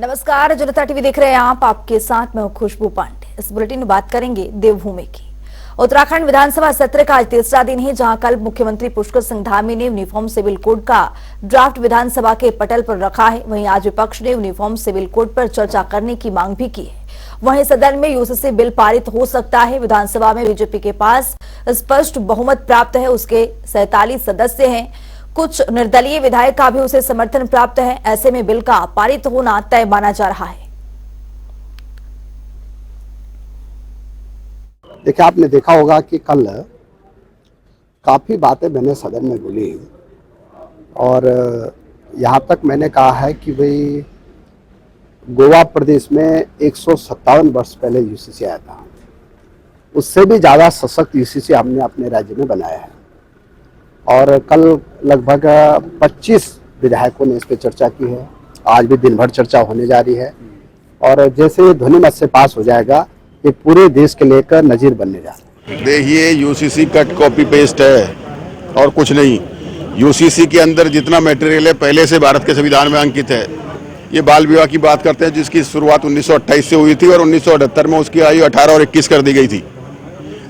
नमस्कार, जनता टीवी देख रहे हैं आप। आपके साथ मैं हूं खुशबू पांडे। इस बुलेटिन में बात करेंगे देवभूमि की। उत्तराखंड विधानसभा सत्र का आज तीसरा दिन है, जहां कल मुख्यमंत्री पुष्कर सिंह धामी ने यूनिफॉर्म सिविल कोड का ड्राफ्ट विधानसभा के पटल पर रखा है। वहीं आज विपक्ष ने यूनिफॉर्म सिविल कोड पर चर्चा करने की मांग भी की है। वहीं सदन में यूसीसी बिल पारित हो सकता है। विधानसभा में बीजेपी के पास स्पष्ट बहुमत प्राप्त है, उसके 47 सदस्य हैं। कुछ निर्दलीय विधायक का भी उसे समर्थन प्राप्त है। ऐसे में बिल का पारित होना तय माना जा रहा है। देखिए, आपने देखा होगा कि कल काफी बातें मैंने सदन में बोली और यहाँ तक मैंने कहा है कि भाई गोवा प्रदेश में 157 वर्ष पहले यूसीसी आया था। उससे भी ज़्यादा सशक्त यूसीसी हमने अपने राज्य में बनाया है और कल लगभग 25 विधायकों ने इस पर चर्चा की है। आज भी दिन भर चर्चा होने जा रही है और जैसे ध्वनिमत से पास हो जाएगा ये पूरे देश के लेकर नजीर बनने जा रहा है। देखिए, यूसीसी कट कॉपी पेस्ट है और कुछ नहीं। यूसीसी के अंदर जितना मटेरियल है पहले से भारत के संविधान में अंकित है। ये बाल विवाह की बात करते हैं, जिसकी शुरुआत 1928 से हुई थी और 1978 में उसकी आयु 18 और 21 कर दी गई थी।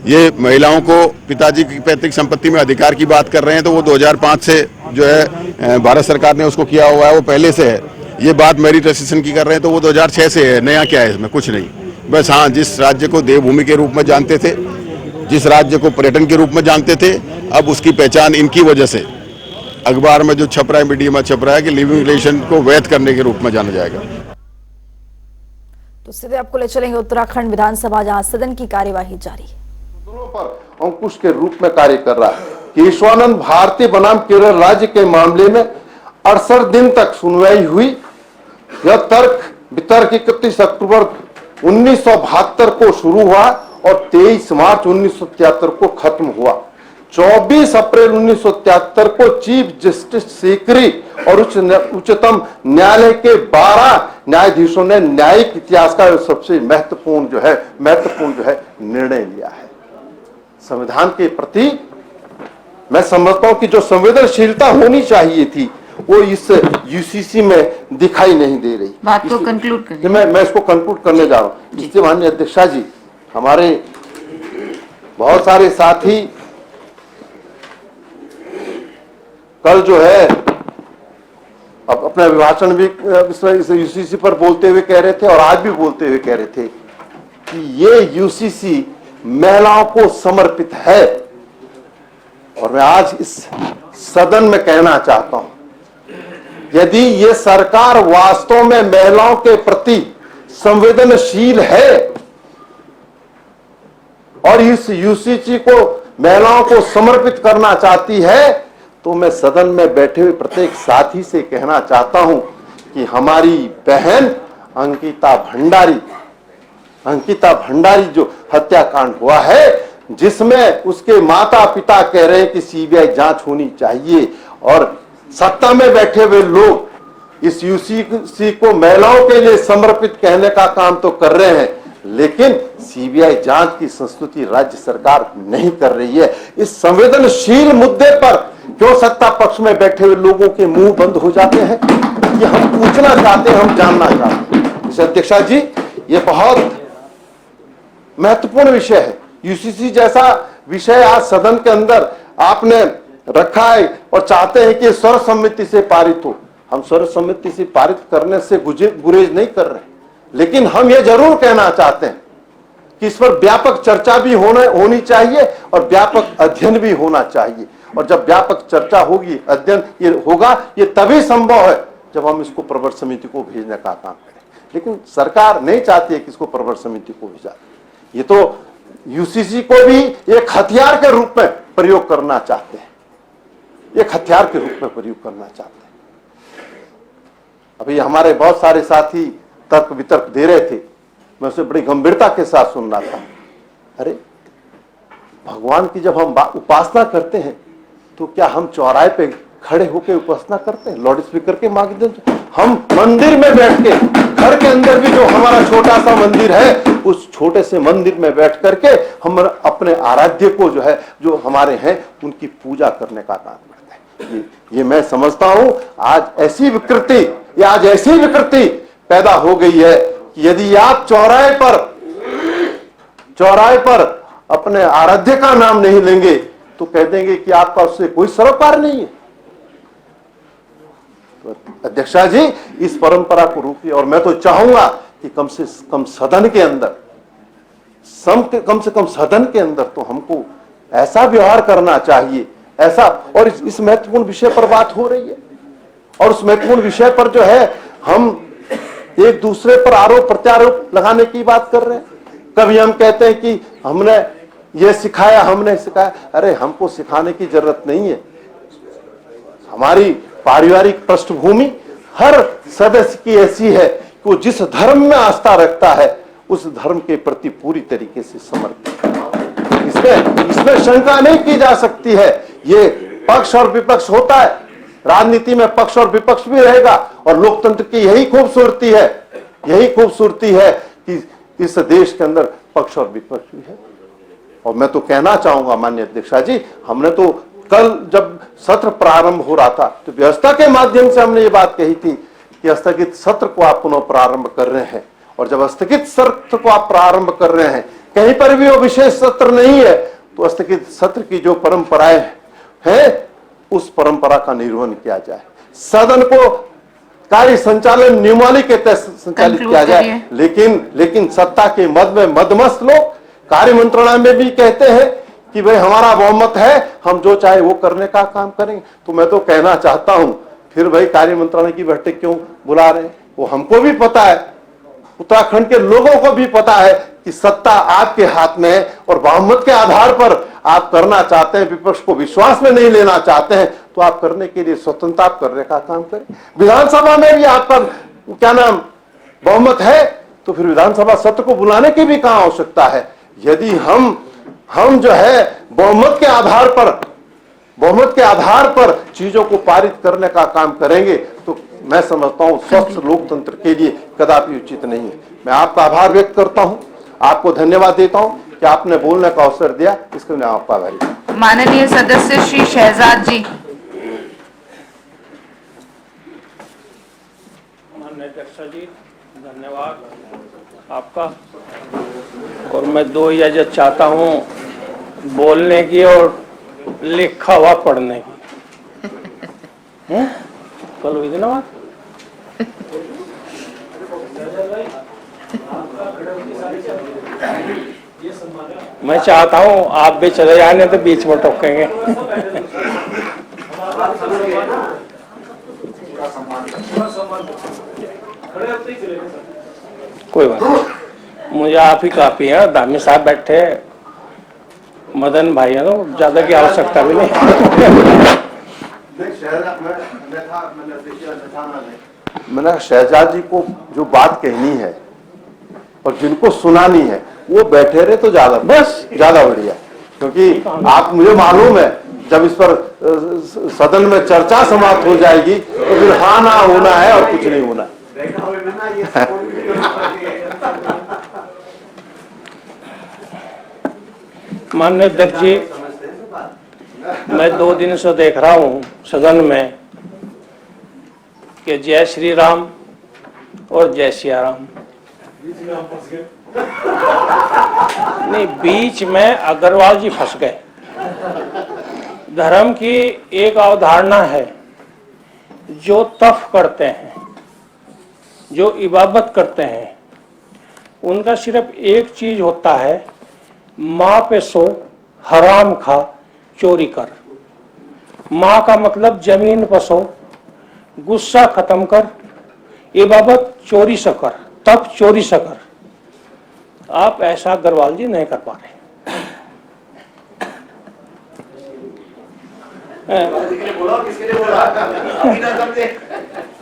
ये महिलाओं को पिताजी की पैतृक संपत्ति में अधिकार की बात कर रहे हैं, तो वो 2005 से जो है भारत सरकार ने उसको किया हुआ है, वो पहले से है। ये बात मेरिट रजिस्ट्रेशन की कर रहे हैं, तो वो 2006 से है। नया क्या है इसमें? कुछ नहीं। बस हाँ, जिस राज्य को देवभूमि के रूप में जानते थे, जिस राज्य को पर्यटन के रूप में जानते थे, अब उसकी पहचान इनकी वजह से अखबार में जो छप रहा है, मीडिया में छप रहा है कि लिविंग रिलेशन को वैध करने के रूप में जाना जाएगा। तो सीधे आपको ले चलेंगे उत्तराखंड विधानसभा, जहां सदन की कार्यवाही जारी है। पर अंकुश के रूप में कार्य कर रहा है। केशवानंद भारतीय बनाम केरल राज्य के मामले में 68 दिन तक सुनवाई हुई। यह तर्क वितर्क 31 अक्टूबर 1972 को शुरू हुआ और 23 मार्च 1973 को खत्म हुआ। 24 अप्रैल 1973 को चीफ जस्टिस सीकरी और उच्चतम न्यायालय के 12 न्यायाधीशों ने न्यायिक इतिहास का सबसे महत्वपूर्ण जो है निर्णय लिया है। संविधान के प्रति मैं समझता हूं कि जो संवेदनशीलता होनी चाहिए थी वो इस यूसीसी में दिखाई नहीं दे रही। बात को कंक्लूड करें। मैं इसको कंक्लूड करने जा रहा हूं। इससे माननीय अध्यक्षा जी, हमारे बहुत सारे साथी कल जो है अब अपना अभिभाषण भी यूसीसी पर बोलते हुए कह रहे थे और आज भी बोलते हुए कह रहे थे कि ये यूसीसी महिलाओं को समर्पित है। और मैं आज इस सदन में कहना चाहता हूं, यदि ये सरकार वास्तव में महिलाओं के प्रति संवेदनशील है और इस यूसीसी को महिलाओं को समर्पित करना चाहती है, तो मैं सदन में बैठे हुए प्रत्येक साथी से कहना चाहता हूं कि हमारी बहन अंकिता भंडारी जो हत्याकांड हुआ है, जिसमें उसके माता पिता कह रहे हैं कि सीबीआई जांच होनी चाहिए और सत्ता में बैठे हुए लोग इस यूसीसी को महिलाओं के लिए समर्पित कहने का काम तो कर रहे हैं, लेकिन सीबीआई जांच की संस्तुति राज्य सरकार नहीं कर रही है। इस संवेदनशील मुद्दे पर क्यों सत्ता पक्ष में बैठे हुए लोगों के मुंह बंद हो जाते हैं? कि हम पूछना चाहते हैं, हम जानना चाहते हैं। इस अध्यक्षा जी, ये बहुत महत्वपूर्ण विषय है। यूसीसी जैसा विषय आज सदन के अंदर आपने रखा है और चाहते हैं कि सर्वसम्मति से पारित हो। हम सर्वसम्मति से पारित करने से गुरेज नहीं कर रहे, लेकिन हम ये जरूर कहना चाहते हैं कि इस पर व्यापक चर्चा भी होनी चाहिए और व्यापक अध्ययन भी होना चाहिए। और जब व्यापक चर्चा होगी, अध्ययन ये होगा, ये तभी संभव है जब हम इसको प्रवर समिति को भेजने का काम करें। लेकिन सरकार नहीं चाहती है कि इसको प्रवर समिति को भेजा। ये तो यूसीसी को भी एक हथियार के रूप में प्रयोग करना चाहते हैं, एक हथियार के रूप में प्रयोग करना चाहते हैं। अभी हमारे बहुत सारे साथी तर्क वितर्क दे रहे थे, मैं उसे बड़ी गंभीरता के साथ सुन रहा था। अरे भगवान की जब हम उपासना करते हैं तो क्या हम चौराहे पे खड़े होकर उपासना करते हैं लाउड स्पीकर के माध्यम से? हम मंदिर में बैठ के, घर के अंदर भी जो हमारा छोटा सा मंदिर है, उस छोटे से मंदिर में बैठ करके हम अपने आराध्य को जो हमारे हैं उनकी पूजा करने का काम करते हैं। ये मैं समझता हूं आज ऐसी विकृति पैदा हो गई है कि यदि आप चौराहे पर अपने आराध्य का नाम नहीं लेंगे तो कह देंगे कि आपका उससे कोई सरोकार नहीं है। तो अध्यक्षा जी, इस परंपरा को रोकिए। और मैं तो चाहूंगा कि कम से कम सदन के अंदर तो हमको ऐसा व्यवहार करना चाहिए, ऐसा। और इस महत्वपूर्ण विषय पर बात हो रही है, और उस महत्वपूर्ण विषय पर जो है हम एक दूसरे पर आरोप प्रत्यारोप लगाने की बात कर रहे हैं। कभी हम कहते हैं कि हमने ये सिखाया, हमने सिखाया। अरे हमको सिखाने की जरूरत नहीं है। हमारी पारिवारिक पृष्ठभूमि हर सदस्य की ऐसी है कि वो जिस धर्म में आस्था रखता है उस धर्म के प्रति पूरी तरीके से समर्पित है। इसमें शंका नहीं की जा सकती है। ये पक्ष और विपक्ष होता है, राजनीति में पक्ष और विपक्ष भी रहेगा, और लोकतंत्र की यही खूबसूरती है कि इस देश के अंदर पक्ष और विपक्ष भी है। और मैं तो कहना चाहूंगा माननीय अध्यक्षा जी, हमने तो कल जब सत्र प्रारंभ हो रहा था तो व्यवस्था के माध्यम से हमने ये बात कही थी कि स्थगित सत्र को आप पुनः प्रारंभ कर रहे हैं। और जब स्थगित सत्र को आप प्रारंभ कर रहे हैं, कहीं पर भी वो विशेष सत्र नहीं है, तो स्थगित सत्र की जो परंपराएं हैं उस परंपरा का निर्वहन किया जाए। सदन को कार्य संचालन नियमावली के तहत संचालित किया जाए। लेकिन सत्ता के मद में मदमस्त लोग कार्य मंत्रणा में भी कहते हैं कि भाई हमारा बहुमत है, हम जो चाहे वो करने का काम करेंगे। तो मैं तो कहना चाहता हूं, फिर भाई कार्य मंत्रणा की बैठक क्यों बुला रहे हैं? वो हमको भी पता है, उत्तराखंड के लोगों को भी पता है कि सत्ता आपके हाथ में है, और बहुमत के आधार पर आप करना चाहते हैं, विपक्ष को विश्वास में नहीं लेना चाहते हैं, तो आप करने के लिए स्वतंत्रता आप करने का काम करें। विधानसभा में भी आपका क्या नाम बहुमत है, तो फिर विधानसभा सत्र को बुलाने की भी कहां आवश्यकता है? यदि हम जो है बहुमत के आधार पर चीजों को पारित करने का काम करेंगे तो मैं समझता हूं स्वस्थ लोकतंत्र के लिए कदापि उचित नहीं है। मैं आपका आभार व्यक्त करता हूं, आपको धन्यवाद देता हूं कि आपने बोलने का अवसर दिया, इसके लिए आपका आभारी हूं। माननीय सदस्य श्री शहजाद जी। माननीय अध्यक्षा जी, धन्यवाद आपका। और मैं दो इजाजत चाहता हूँ, बोलने की और लिखा हुआ पढ़ने की। कल हुई थी ना बात। मैं चाहता हूँ आप भी चले जाने तो बीच में टोकेंगे। कोई बात नहीं, मुझे आप ही काफी है। दामी साहब बैठे, मदन भाई है, तो ज्यादा की आवश्यकता भी नहीं। मैंने शहजाद जी को जो बात कहनी है और जिनको सुनानी है वो बैठे रहे तो ज्यादा बढ़िया, क्योंकि आप मुझे मालूम है जब इस पर सदन में चर्चा समाप्त हो जाएगी तो फिर हाँ ना होना है और कुछ नहीं होना है। माननीय अध्यक्ष जी, मैं 2 दिन से देख रहा हूं सदन में कि जय श्री राम और जय सिया राम। नहीं, बीच में अग्रवाल जी फंस गए। धर्म की एक अवधारणा है, जो तफ करते हैं, जो इबादत करते हैं, उनका सिर्फ एक चीज होता है, माँ पे सो, हराम खा, चोरी कर। माँ का मतलब जमीन पर सो, गुस्सा खत्म कर, इबादत चोरी से कर, तब चोरी से कर। आप ऐसा अग्रवाल जी नहीं कर पा रहे।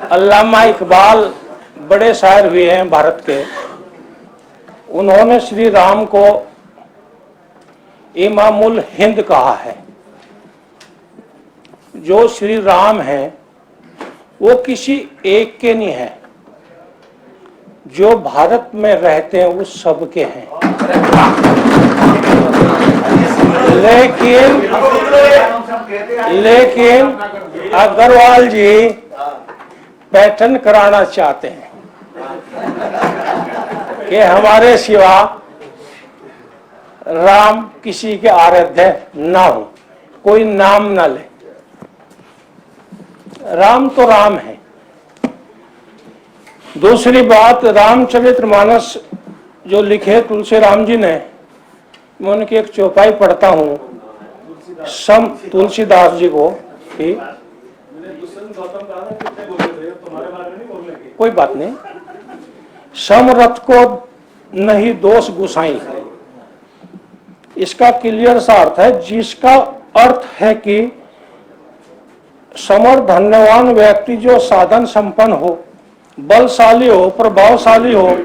अल्लामा इकबाल बड़े शायर हुए हैं भारत के। उन्होंने श्री राम को इमामुल हिंद कहा है। जो श्री राम है वो किसी एक के नहीं है, जो भारत में रहते हैं वो सबके हैं। लेकिन अग्रवाल जी पैटर्न कराना चाहते हैं। कि हमारे सिवा राम किसी के आराध्य ना हो, कोई नाम ना ले। राम तो राम है। दूसरी बात, रामचरितमानस जो लिखे तुलसी राम जी ने, मैं उनकी एक चौपाई पढ़ता हूं, सम तुलसीदास जी को कि कोई बात नहीं, समरथ को नहीं दोष गुसाई, इसका क्लियर सा अर्थ है, जिसका अर्थ है कि समर्थ धन्यवान व्यक्ति जो साधन संपन्न हो, बलशाली हो, प्रभावशाली हो,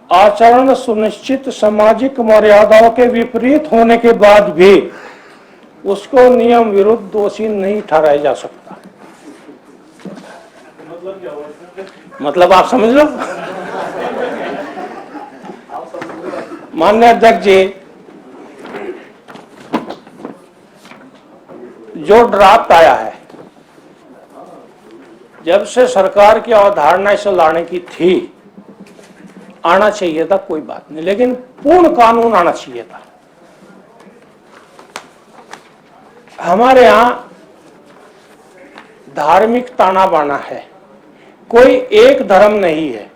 आचरण सुनिश्चित सामाजिक मर्यादाओं के विपरीत होने के बाद भी उसको नियम विरुद्ध दोषी नहीं ठहराया जा सकता। मतलब आप समझ लो। माननीय अध्यक्ष जी, जो ड्राफ्ट आया है, जब से सरकार की अवधारणा इसे लाने की थी, आना चाहिए था, कोई बात नहीं, लेकिन पूर्ण कानून आना चाहिए था। हमारे यहां धार्मिक ताना बाना है, कोई एक धर्म नहीं है।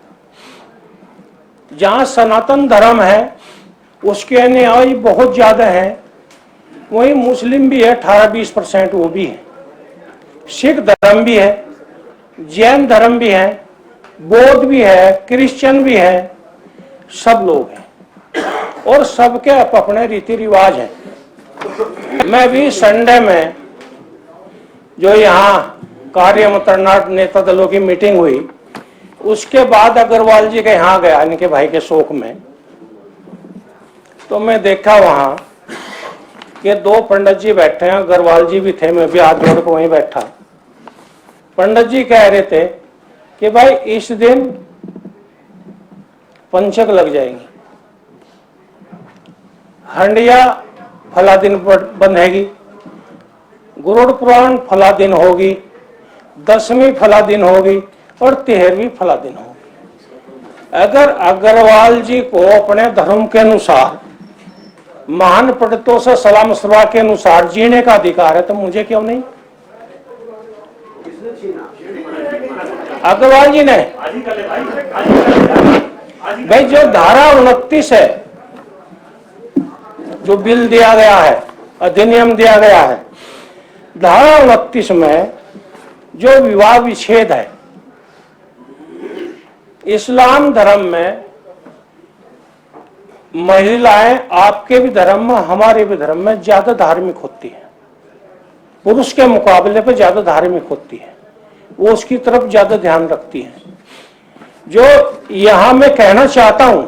जहां सनातन धर्म है उसके अनुयायी बहुत ज्यादा है, वहीं मुस्लिम भी है 18-20%, वो भी है। सिख धर्म भी है, जैन धर्म भी है, बौद्ध भी है, क्रिश्चियन भी है, सब लोग हैं और सबके अपने रीति रिवाज हैं। मैं भी संडे में जो यहाँ कार्य मंत्रणा नेता दलों की मीटिंग हुई, उसके बाद अग्रवाल जी के यहाँ गया, इनके भाई के शोक में, तो मैं देखा वहां कि 2 पंडित जी बैठे हैं, अग्रवाल जी भी थे, मैं भी हाथ जोड़ के वहीं बैठा। पंडित जी कह रहे थे कि भाई इस दिन पंचक लग जाएंगी, हंडिया फला दिन बंधेगी, गुरुड़ पुराण फला दिन होगी, दसवीं फला दिन होगी और 13वीं फला दिन होगी। अगर अग्रवाल जी को अपने धर्म के अनुसार, महान पंडितों से सलाह मशवरा के अनुसार जीने का अधिकार है, तो मुझे क्यों नहीं? अग्रवाल जी ने भाई जो धारा 29 है, जो बिल दिया गया है, अधिनियम दिया गया है, धारा 29 में जो विवाह विच्छेद है, इस्लाम धर्म में महिलाएं आपके भी धर्म में, हमारे भी धर्म में ज्यादा धार्मिक होती है, पुरुष के मुकाबले पर ज्यादा धार्मिक होती है, वो उसकी तरफ ज्यादा ध्यान रखती है। जो यहां मैं कहना चाहता हूं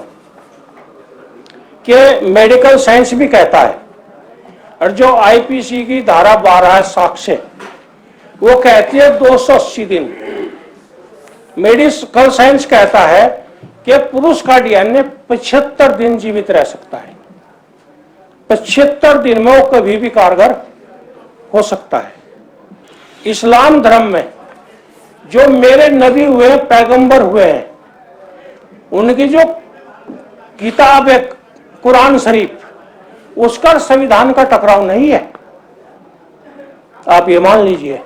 कि मेडिकल साइंस भी कहता है, और जो आईपीसी की धारा 12 है साक्ष्य, वो कहती है 280 दिन। मेडिकल साइंस कहता है कि पुरुष का डीएनए 75 दिन जीवित रह सकता है, 75 दिन में वो कभी भी कारगर हो सकता है। इस्लाम धर्म में जो मेरे नबी हुए, पैगंबर हुए हैं, उनकी जो किताब है कुरान शरीफ, उसका संविधान का टकराव नहीं है, आप ये मान लीजिए।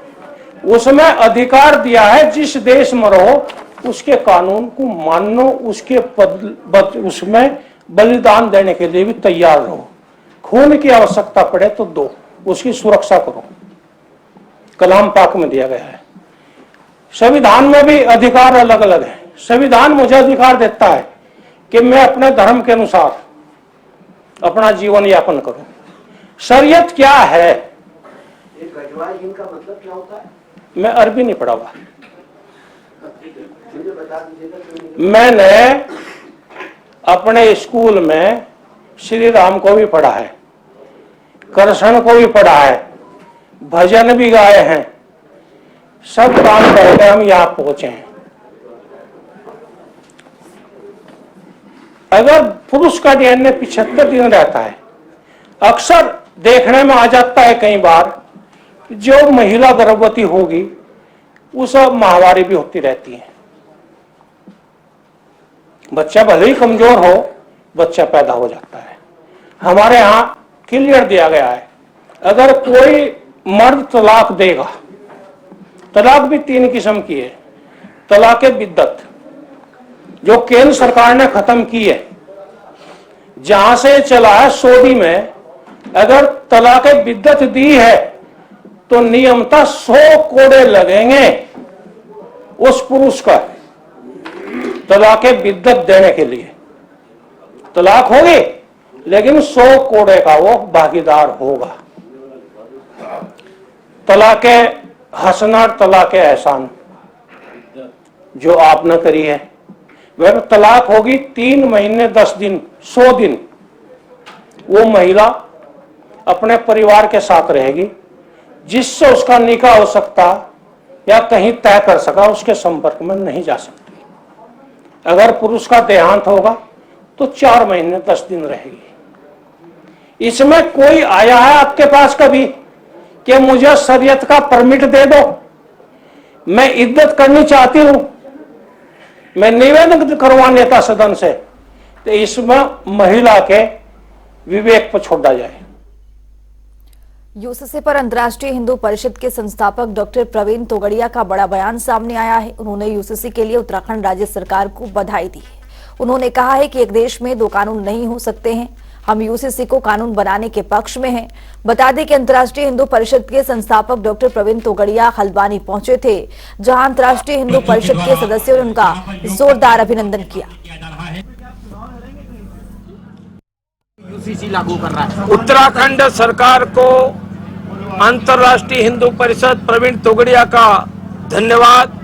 उसमें अधिकार दिया है जिस देश में रहो उसके कानून को मानो, उसके उसमें बलिदान देने के लिए भी तैयार रहो, खून की आवश्यकता पड़े तो दो, उसकी सुरक्षा करो, कलाम पाक में दिया गया है। संविधान में भी अधिकार अलग अलग है। संविधान मुझे अधिकार देता है कि मैं अपने धर्म के अनुसार अपना जीवन यापन करूं। शरीयत क्या है? का मतलब क्या होता है? मैं अरबी नहीं पढ़ा हुआ, मुझे बता दीजिएगा। मैंने अपने स्कूल में श्री राम को भी पढ़ा है, कृष्ण को भी पढ़ा है, भजन भी गाए हैं, सब काम करके हम यहां पहुंचे हैं। अगर पुरुष का डीएनए 75 दिन रहता है, अक्सर देखने में आ जाता है कई बार जो महिला गर्भवती होगी उस माहवारी भी होती रहती है। बच्चा भले ही कमजोर हो, बच्चा पैदा हो जाता है। हमारे यहाँ क्लियर दिया गया है, अगर कोई मर्द तलाक देगा, तलाक भी 3 किस्म की है। तलाक बिद्दत जो केंद्र सरकार ने खत्म की है, जहां से चला है सऊदी में, अगर तलाक बिद्दत दी है तो नियमतः 100 कोड़े लगेंगे उस पुरुष का तलाक बिद्दत देने के लिए। तलाक होगी लेकिन 100 कोड़े का वो भागीदार होगा। तलाक हसन और तलाक एहसान जो आपने करी है, वह तलाक होगी 3 महीने 10 दिन 100 दिन वो महिला अपने परिवार के साथ रहेगी, जिससे उसका निकाह हो सकता या कहीं तय कर सका, उसके संपर्क में नहीं जा सकती। अगर पुरुष का देहांत होगा तो 4 महीने 10 दिन रहेगी। इसमें कोई आया है आपके पास कभी कि मुझे शरीयत का परमिट दे दो, मैं इद्दत करनी चाहती हूं, मैं निवेदन करवा नेता सदन से, तो इसमें महिला के विवेक पर छोड़ा जाए। यूसीसी पर अंतर्राष्ट्रीय हिंदू परिषद के संस्थापक डॉक्टर प्रवीण तोगड़िया का बड़ा बयान सामने आया है। उन्होंने यूसीसी के लिए उत्तराखंड राज्य सरकार को बधाई दी है। उन्होंने कहा है कि एक देश में 2 कानून नहीं हो सकते हैं। हम यूसीसी को कानून बनाने के पक्ष में हैं। बता दें कि अंतर्राष्ट्रीय हिंदू परिषद के संस्थापक डॉक्टर प्रवीण तोगड़िया हल्द्वानी पहुंचे थे, जहां अंतर्राष्ट्रीय हिंदू परिषद के सदस्यों ने उनका जोरदार अभिनंदन किया। यूसीसी लागू कर रहा है। उत्तराखंड सरकार को अंतर्राष्ट्रीय हिंदू परिषद प्रवीण तोगड़िया का धन्यवाद,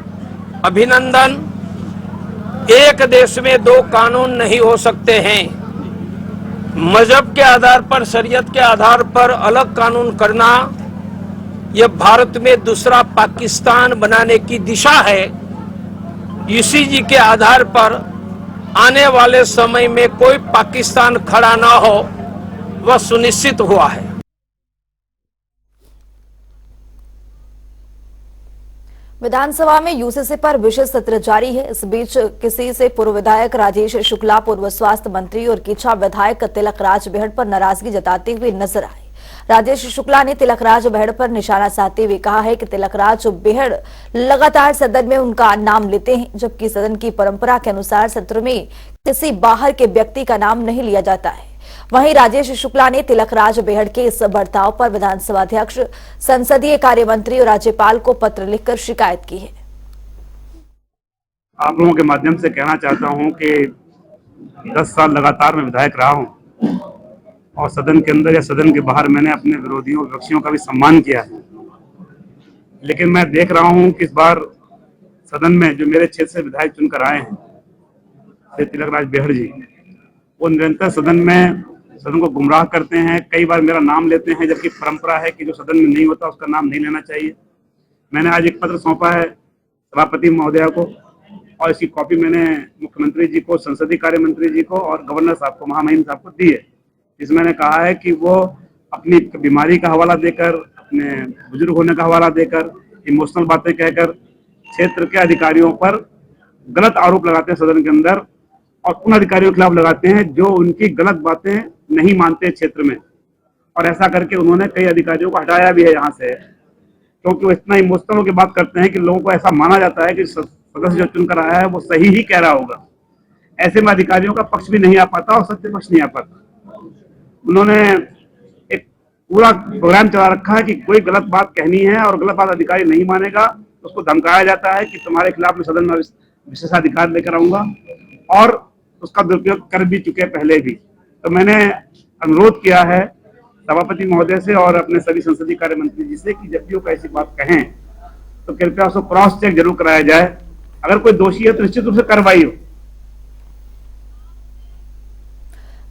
अभिनंदन। एक देश में 2 कानून नहीं हो सकते हैं। मजहब के आधार पर, शरीयत के आधार पर अलग कानून करना, यह भारत में दूसरा पाकिस्तान बनाने की दिशा है। यूसीसी के आधार पर आने वाले समय में कोई पाकिस्तान खड़ा ना हो, वह सुनिश्चित हुआ है। विधानसभा में यूसीसी पर विशेष सत्र जारी है। इस बीच किसी से पूर्व विधायक राजेश शुक्ला, पूर्व स्वास्थ्य मंत्री और किच्छा विधायक तिलकराज बेहड़ पर नाराजगी जताते हुए नजर आए। राजेश शुक्ला ने तिलकराज बेहड़ पर निशाना साधते हुए कहा है कि तिलकराज बेहड़ लगातार सदन में उनका नाम लेते हैं, जबकि सदन की परंपरा के अनुसार सत्र में किसी बाहर के व्यक्ति का नाम नहीं लिया जाता है। वहीं राजेश शुक्ला ने तिलकराज बेहड़ के इस बर्ताव पर विधानसभा अध्यक्ष, संसदीय कार्य मंत्री और राज्यपाल को पत्र लिखकर शिकायत की है। आप लोगों के माध्यम से कहना चाहता हूं कि 10 साल लगातार मैं विधायक रहा हूं और सदन के अंदर या सदन के बाहर मैंने अपने विरोधियों विपक्षियों का भी सम्मान किया है। लेकिन मैं देख रहा हूं कि इस बार सदन में जो मेरे क्षेत्र से विधायक चुनकर आए हैं, तिलकराज बेहड़ जी, वो निरंतर सदन को गुमराह करते हैं। कई बार मेरा नाम लेते हैं, जबकि परंपरा है कि जो सदन में नहीं होता उसका नाम नहीं लेना चाहिए। मैंने आज एक पत्र सौंपा है सभापति महोदया को, और इसकी कॉपी मैंने मुख्यमंत्री जी को, संसदीय कार्य मंत्री जी को और गवर्नर साहब को, महामहिम साहब को दी है। जिसमें मैंने कहा है कि वो अपनी बीमारी का हवाला देकर, अपने बुजुर्ग होने का हवाला देकर, इमोशनल बातें कहकर क्षेत्र के अधिकारियों पर गलत आरोप लगाते हैं सदन के अंदर, और उन अधिकारियों के खिलाफ लगाते हैं जो उनकी गलत बातें नहीं मानते क्षेत्र में। और ऐसा करके उन्होंने कई अधिकारियों को हटाया भी है यहाँ से, क्योंकि वो इतना इमोशनल होकर बात करते हैं कि लोगों को ऐसा माना जाता है कि सदस्य जो चुनकर आया है वो सही ही कह रहा होगा। ऐसे में अधिकारियों का पक्ष भी नहीं आ पाता और सत्य पक्ष नहीं आ पाता। उन्होंने एक पूरा प्रोग्राम चला रखा है कि कोई गलत बात कहनी है और गलत बात अधिकारी नहीं मानेगा तो उसको धमकाया जाता है कि तुम्हारे खिलाफ मैं सदन में विशेषाधिकार लेकर आऊंगा, और उसका दुरुपयोग कर भी चुके पहले भी। तो मैंने अनुरोध किया है सभापति महोदय से और अपने सभी संसदीय कार्य मंत्री जी से कि जब भी वो ऐसी बात कहें तो कृपया उसको क्रॉस चेक जरूर कराया जाए। अगर कोई दोषी है तो निश्चित रूप से कार्रवाई हो।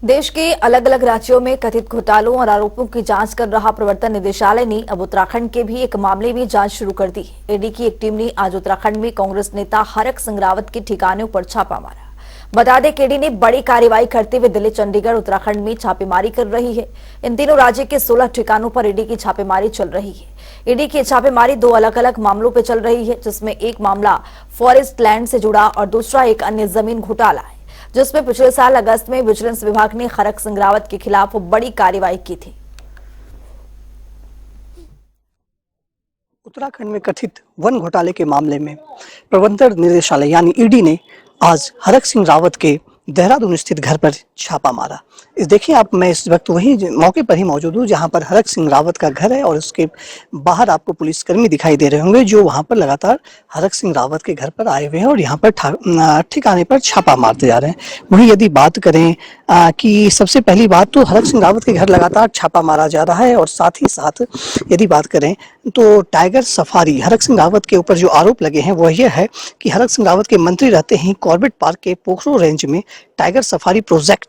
देश के अलग अलग राज्यों में कथित घोटालों और आरोपों की जांच कर रहा प्रवर्तन निदेशालय ने अब उत्तराखंड के भी एक मामले में जांच शुरू कर दी। ईडी की एक टीम ने आज उत्तराखंड में कांग्रेस नेता हरक सिंह रावत के ठिकानों पर छापा मारा। बता दें कि ईडी ने बड़ी कार्रवाई करते हुए दिल्ली, चंडीगढ़, उत्तराखंड में छापेमारी कर रही है। इन तीनों राज्य के 16 ठिकानों पर ईडी की छापेमारी चल रही है। ईडी की छापेमारी 2 अलग अलग मामलों पर चल रही है, जिसमें एक मामला फॉरेस्ट लैंड से जुड़ा और दूसरा एक अन्य जमीन घोटाला है। जिसमें पिछले साल अगस्त में विजिलेंस विभाग ने खरक सिंह रावत के खिलाफ बड़ी कार्रवाई की थी। उत्तराखंड में कथित वन घोटाले के मामले में प्रवर्तन निदेशालय यानी ईडी ने आज हरक सिंह रावत के देहरादून स्थित घर पर छापा मारा। इस देखिए आप, मैं इस वक्त वही मौके पर ही मौजूद हूँ जहां पर हरक सिंह रावत का घर है और उसके बाहर आपको पुलिसकर्मी दिखाई दे रहे होंगे जो वहां पर लगातार हरक सिंह रावत के घर पर आए हुए हैं और यहाँ पर ठिकाने पर छापा मारते जा रहे हैं। वहीं यदि बात करें कि सबसे पहली बात तो हरक सिंह रावत के घर लगातार छापा मारा जा रहा है और साथ ही साथ यदि बात करें तो टाइगर सफारी हरक सिंह रावत के ऊपर जो आरोप लगे हैं वो यह है कि हरक सिंह रावत के मंत्री रहते ही कॉर्बेट पार्क के पोखरो रेंज में टाइगर सफारी प्रोजेक्ट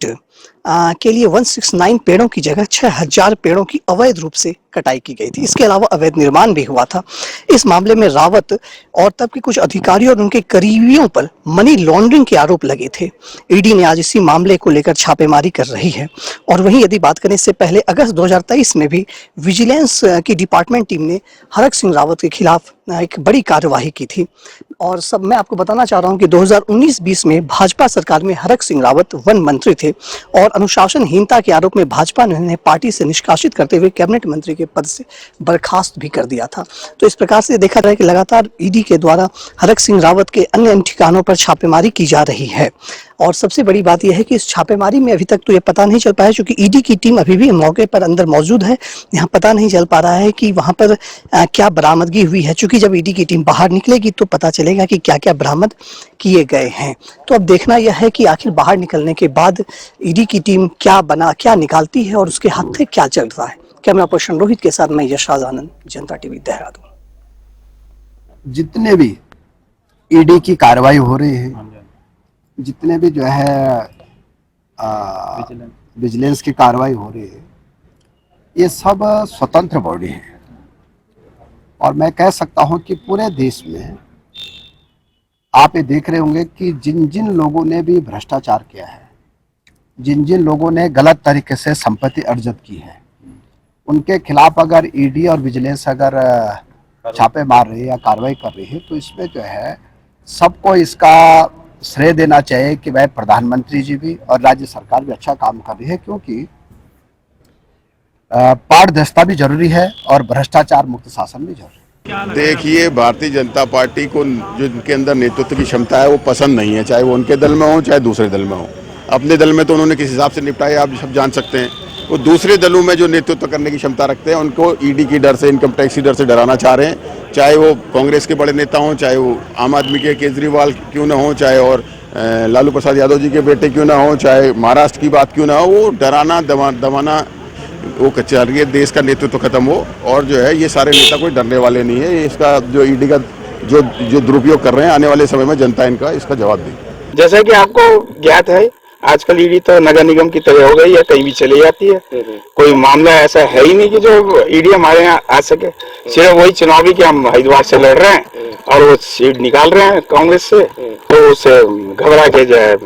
के लिए 169 पेड़ों की जगह 6000 पेड़ों की अवैध रूप से कटाई की गई थी। इसके अलावा अवैध निर्माण भी हुआ था। इस मामले में रावत और तब के कुछ अधिकारियों और उनके करीबियों पर मनी लॉन्ड्रिंग के आरोप लगे थे। ईडी ने आज इसी मामले को लेकर छापेमारी कर रही है। और वहीं यदि बात करें, इससे पहले अगस्त 2023 में भी विजिलेंस की डिपार्टमेंट टीम ने हरक सिंह रावत के खिलाफ एक बड़ी कार्यवाही की थी। और सब मैं आपको बताना चाह रहा हूं कि 2019-20 में भाजपा सरकार में हरक सिंह रावत वन मंत्री थे और अनुशासनहीनता के आरोप में भाजपा ने उन्हें पार्टी से निष्कासित करते हुए कैबिनेट मंत्री के पद से बर्खास्त भी कर दिया था। तो इस प्रकार से देखा जाए कि लगातार ईडी के द्वारा हरक सिंह रावत के अन्य ठिकानों पर छापेमारी की जा रही है। और सबसे बड़ी बात यह है कि इस छापेमारी में अभी तक तो ये पता नहीं चल पाया, क्योंकि ईडी की टीम अभी भी मौके पर अंदर मौजूद है। यहाँ पता नहीं चल पा रहा है कि वहां पर क्या बरामदगी हुई है, क्योंकि जब ईडी की टीम बाहर निकलेगी तो पता चलेगा कि क्या क्या बरामद किए गए हैं। तो अब देखना यह है कि आखिर बाहर निकलने के बाद ईडी की टीम क्या निकालती है और उसके हाथ से क्या चल रहा है। कैमरा पर्सन रोहित के साथ मैं यशराज आनंद, जनता टीवी देहरादून। जितने भी ईडी की कार्रवाई हो रही है, जितने भी जो है विजिलेंस की कार्रवाई हो रही है, ये सब स्वतंत्र बॉडी है। और मैं कह सकता हूं कि पूरे देश में आप ये देख रहे होंगे कि जिन जिन लोगों ने भी भ्रष्टाचार किया है, जिन जिन लोगों ने गलत तरीके से संपत्ति अर्जित की है, उनके खिलाफ अगर ईडी और विजिलेंस अगर छापे मार रही है या कार्रवाई कर रही है, तो इसमें जो है सबको इसका श्रेय देना चाहिए कि वह प्रधानमंत्री जी भी और राज्य सरकार भी अच्छा काम कर रही है, क्योंकि पारदर्शिता भी जरूरी है और भ्रष्टाचार मुक्त शासन भी जरूरी है। देखिए, भारतीय जनता पार्टी को जो इनके अंदर नेतृत्व की क्षमता है वो पसंद नहीं है, चाहे वो उनके दल में हो चाहे दूसरे दल में हो। अपने दल में तो उन्होंने किस हिसाब से निपटाया आप सब जान सकते हैं। वो दूसरे दलों में जो नेतृत्व करने की क्षमता रखते हैं उनको ईडी की डर से, इनकम टैक्स की डर से डराना चाह रहे हैं। चाहे वो कांग्रेस के बड़े नेता हों, चाहे वो आम आदमी के केजरीवाल क्यों ना हो, चाहे और लालू प्रसाद यादव जी के बेटे क्यों ना हो, चाहे महाराष्ट्र की बात क्यों ना हो, वो डराना दबाना वो चल रही है। देश का नेतृत्व खत्म हो और जो है ये सारे नेता कोई डरने वाले नहीं है। इसका जो ईडी का जो दुरुपयोग कर रहे हैं, आने वाले समय में जनता इनका इसका जवाब देगी। जैसा कि आपको ज्ञात है, आजकल ईडी तो नगर निगम की तरह हो गई है, कहीं भी चली जाती है। कोई मामला ऐसा है ही नहीं कि जो ईडी हमारे यहाँ आ सके। सिर्फ वही चुनावी कि हम हरिद्वार से लड़ रहे हैं और वो सीट निकाल रहे हैं कांग्रेस से, तो उससे घबरा के जाए।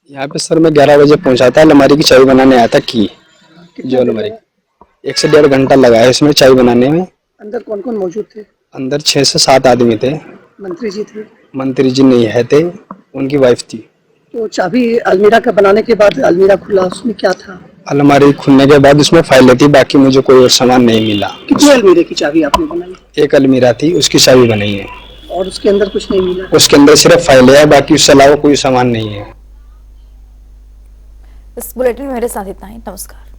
यहाँ पे सर मैं 11 बजे पहुंचा था, अलमारी की चाय बनाने आया था की जो अलमारी 1 से 1.5 घंटा लगा है इसमें चाय बनाने में। अंदर कौन कौन मौजूद थे? अंदर 6 से 7 आदमी थे। मंत्री जी थे? मंत्री जी नहीं है थे, उनकी वाइफ थी। तो चाबी अलमीरा का बनाने के बाद अलमीरा खुला, उसमें क्या था? अलमारी खुलने के बाद उसमें फाइलें थी, बाकी मुझे कोई और सामान नहीं मिला। कितनी अलमीरे की चाबी आपने बनाई? एक अलमीरा थी, उसकी चाबी बनाई है। और उसके अंदर कुछ नहीं मिला? उसके अंदर सिर्फ फाइलें है, बाकी उससे अलावा कोई सामान नहीं है। इस बुलेटिन में मेरे साथ इतना ही। नमस्कार।